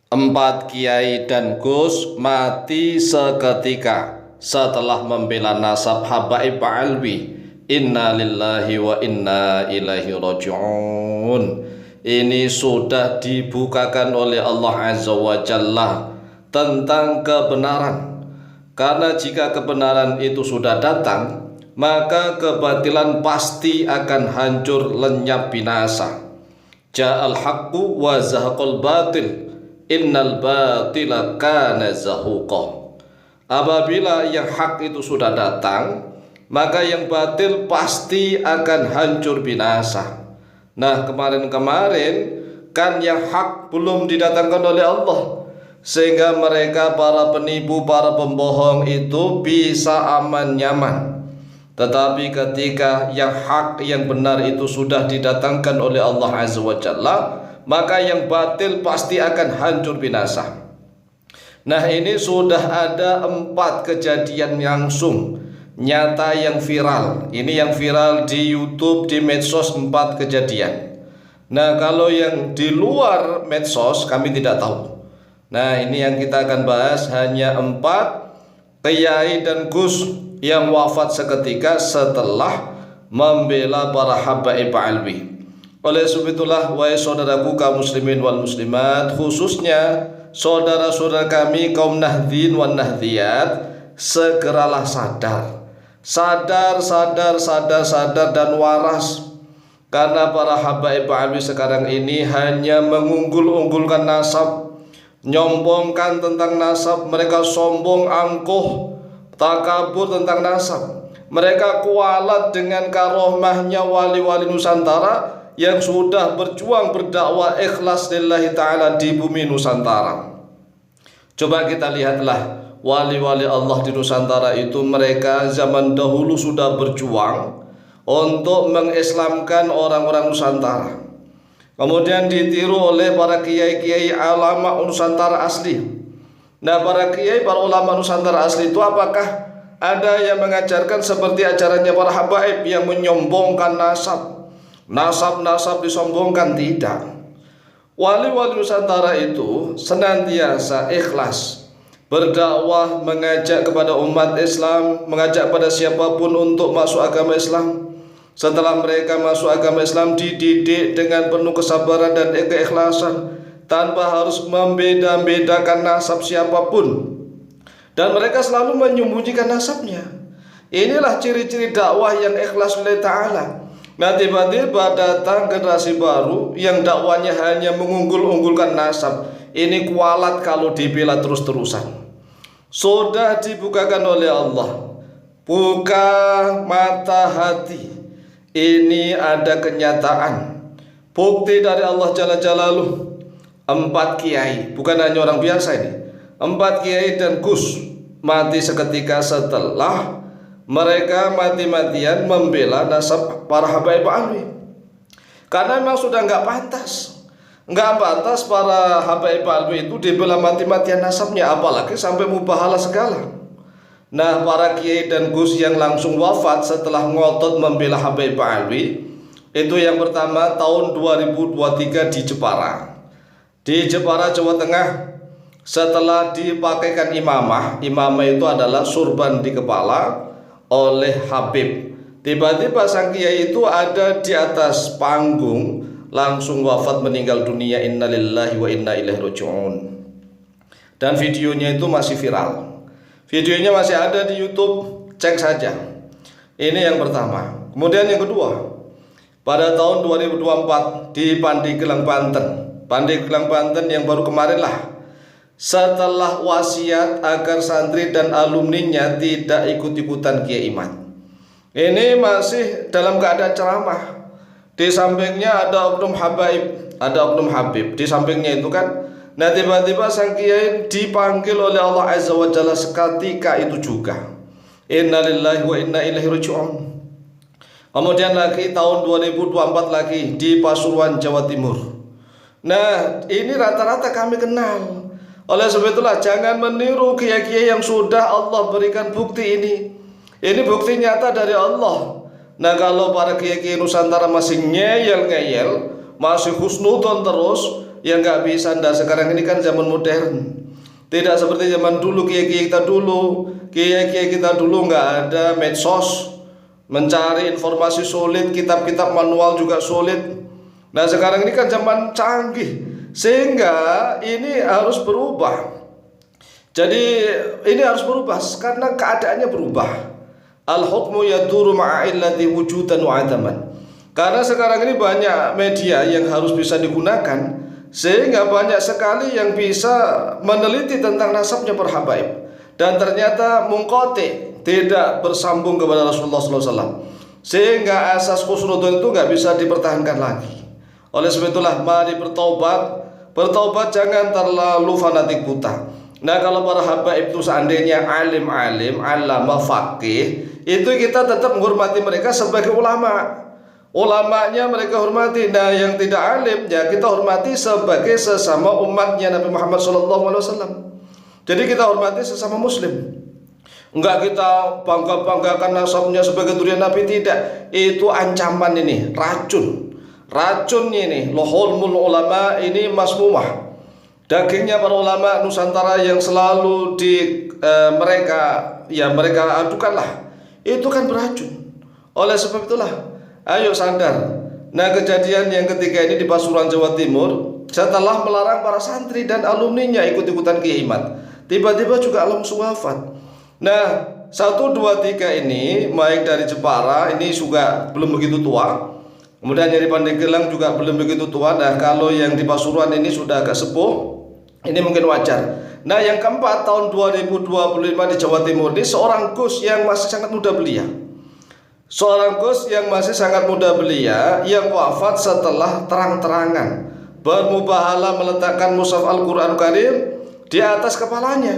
Empat kiai dan gus mati seketika setelah membela nasab Habaib Alwi. Inna lillahi wa inna ilaihi raji'un. Ini sudah dibukakan oleh Allah Azza wa Jalla tentang kebenaran. Karena jika kebenaran itu sudah datang, maka kebatilan pasti akan hancur lenyap binasa. Ja'al haqqu wa zahaqal batil. Innal batila kana zahuqa. Apabila yang hak itu sudah datang, maka yang batil pasti akan hancur binasa. Nah, kemarin-kemarin kan yang hak belum didatangkan oleh Allah, sehingga mereka para penipu, para pembohong itu bisa aman nyaman. Tetapi ketika yang hak, yang benar itu sudah didatangkan oleh Allah Azza wa Jalla, maka yang batil pasti akan hancur binasa. Nah, ini sudah ada 4 kejadian langsung nyata yang viral. Ini yang viral di YouTube, di medsos, 4 kejadian. Nah, kalau yang di luar medsos kami tidak tahu. Nah, ini yang kita akan bahas, hanya 4 kiai dan gus yang wafat seketika setelah membela para habaib alwi. Oleh sebab itulah, wahai saudaraku kaum muslimin wal muslimat, khususnya saudara-saudara kami kaum nahdin wan nahdiyat, segeralah sadar dan waras. Karena para habaib alwi sekarang ini hanya mengunggul-unggulkan nasab, nyombongkan tentang nasab. Mereka sombong, angkuh, takabur tentang nasab. Mereka kualat dengan karomahnya wali-wali Nusantara yang sudah berjuang berdakwah ikhlas lillahi ta'ala di bumi Nusantara. Coba kita lihatlah, wali-wali Allah di Nusantara itu, mereka zaman dahulu sudah berjuang untuk mengislamkan orang-orang Nusantara. Kemudian ditiru oleh para kiai-kiai ulama Nusantara asli. Nah, para kiai, para ulama Nusantara asli itu apakah ada yang mengajarkan seperti ajarannya para habaib yang menyombongkan nasab? Nasab disombongkan? Tidak. Wali-wali Nusantara itu senantiasa ikhlas berdakwah, mengajak kepada umat Islam, mengajak pada siapapun untuk masuk agama Islam. Setelah mereka masuk agama Islam, dididik dengan penuh kesabaran dan keikhlasan, tanpa harus membeda-bedakan nasab siapapun, dan mereka selalu menyembunyikan nasabnya. Inilah ciri-ciri dakwah yang ikhlas lillahi ta'ala. Nah, tiba-tiba datang generasi baru yang dakwanya hanya mengunggul-unggulkan nasab. Ini kualat kalau dibela terus-terusan. Sudah dibukakan oleh Allah, buka mata hati. Ini ada kenyataan, bukti dari Allah Jalla Jalaluh. 4 kiai, bukan hanya orang biasa ini, 4 kiai dan gus mati seketika setelah mereka mati-matian membela nasab para habaib alwi. Karena memang sudah nggak pantas para habaib alwi itu dibela mati-matian nasabnya, apalagi sampai mubahalah segala. Nah, para kiai dan gus yang langsung wafat setelah ngotot membela habaib alwi itu, yang pertama tahun 2023 di Jepara. Di Jepara, Jawa Tengah, setelah dipakaikan imamah itu adalah surban di kepala oleh Habib, tiba-tiba sang kiai itu ada di atas panggung, langsung wafat, meninggal dunia. Innalillahi wa inna ilaihi raji'un. Dan videonya itu masih viral, videonya masih ada di YouTube, cek saja. Ini yang pertama. Kemudian yang kedua, pada tahun 2024 di Pandeglang, Banten yang baru kemarin lah, setelah wasiat agar santri dan alumninya tidak ikut-ikutan Kiai Iman. Ini masih dalam keadaan ceramah. Di sampingnya ada oknum habaib, ada oknum habib di sampingnya itu kan. Nah, tiba-tiba sang kiai dipanggil oleh Allah Azza wa Jalla seketika itu juga. Innalillahi wa inna ilaihi raji'un. Kemudian lagi tahun 2024 lagi di Pasuruan, Jawa Timur. Nah, ini rata-rata kami kenal. Oleh sebab itulah jangan meniru kiai-kiai yang sudah Allah berikan bukti ini. Ini bukti nyata dari Allah. Nah, kalau para kiai-kiai Nusantara masih ngeyel-ngeyel, masih husnudon terus, Ya nggak bisa, ndak. Sekarang ini kan zaman modern. Tidak seperti zaman dulu, kiai-kiai kita dulu. Kiai-kiai kita dulu nggak ada medsos, mencari informasi sulit, kitab-kitab manual juga sulit. Nah sekarang ini kan zaman canggih, sehingga ini harus berubah. Jadi ini harus berubah karena keadaannya berubah. Al-hukmu yaduru ma'illati wujudan wa adaman. Karena sekarang ini banyak media yang harus bisa digunakan, sehingga banyak sekali yang bisa meneliti tentang nasabnya para habaib. Dan ternyata mungkote, tidak bersambung kepada Rasulullah SAW, sehingga asas khusnudun itu nggak bisa dipertahankan lagi. Oleh sebab itulah mari bertaubat, jangan terlalu fanatik buta. Nah kalau para habaib itu seandainya alim-alim, alama, faqih, itu kita tetap menghormati mereka sebagai ulama. Ulamanya mereka hormati. Nah yang tidak alim ya kita hormati sebagai sesama umatnya Nabi Muhammad SAW. Jadi kita hormati sesama muslim. Enggak kita bangga-banggakan nasabnya sebagai durian Nabi, tidak. Itu ancaman ini, racunnya ini. Lohulmul ulama ini masmumah. Dagingnya para ulama Nusantara yang selalu mereka adukanlah, itu kan beracun. Oleh sebab itulah, ayo sadar. Nah kejadian yang ketiga ini di Pasuruan Jawa Timur, setelah melarang para santri dan alumninya ikut-ikutan Kiai Mat, tiba-tiba juga langsung wafat. Nah 1, 2, 3 ini, baik dari Jepara ini juga belum begitu tua, kemudian dari Pandeglang juga belum begitu tua. Nah kalau yang di Pasuruan ini sudah agak sepuh, ini mungkin wajar. Nah yang keempat, tahun 2025 di Jawa Timur ini seorang Gus yang masih sangat muda belia. Seorang Gus yang masih sangat muda belia yang wafat setelah terang-terangan bermubahalah meletakkan mushaf Al-Quran Karim di atas kepalanya,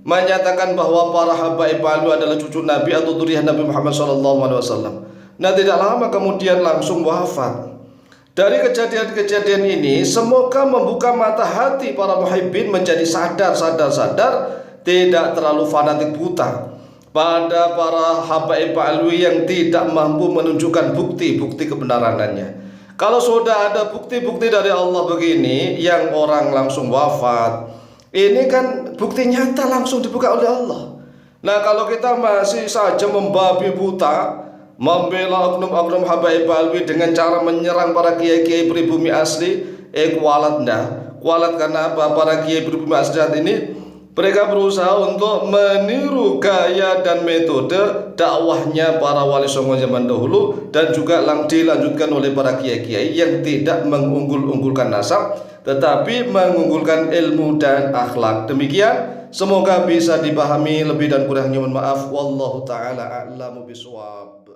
menyatakan bahwa para habaib Alwi adalah cucu Nabi atau dzurriyyah Nabi Muhammad SAW. Nah tidak lama kemudian langsung wafat. Dari kejadian-kejadian ini semoga membuka mata hati para muhibbin menjadi sadar, tidak terlalu fanatik buta pada para habaib Alwi yang tidak mampu menunjukkan bukti-bukti kebenarannya. Kalau sudah ada bukti-bukti dari Allah begini yang orang langsung wafat, ini kan bukti nyata langsung dibuka oleh Allah. Nah kalau kita masih saja membabi buta, membela oknum-oknum habaib Alwi dengan cara menyerang para kiai-kiai pribumi asli, kualat karena apa? Para kiai pribumi asli saat ini mereka berusaha untuk meniru gaya dan metode dakwahnya para wali songo zaman dahulu, dan juga dilanjutkan oleh para kiai-kiai yang tidak mengunggul-unggulkan nasab tetapi mengunggulkan ilmu dan akhlak. Demikian, semoga bisa dipahami, lebih dan kurangnya mohon maaf. Wallahu taala a'lamu bishawab.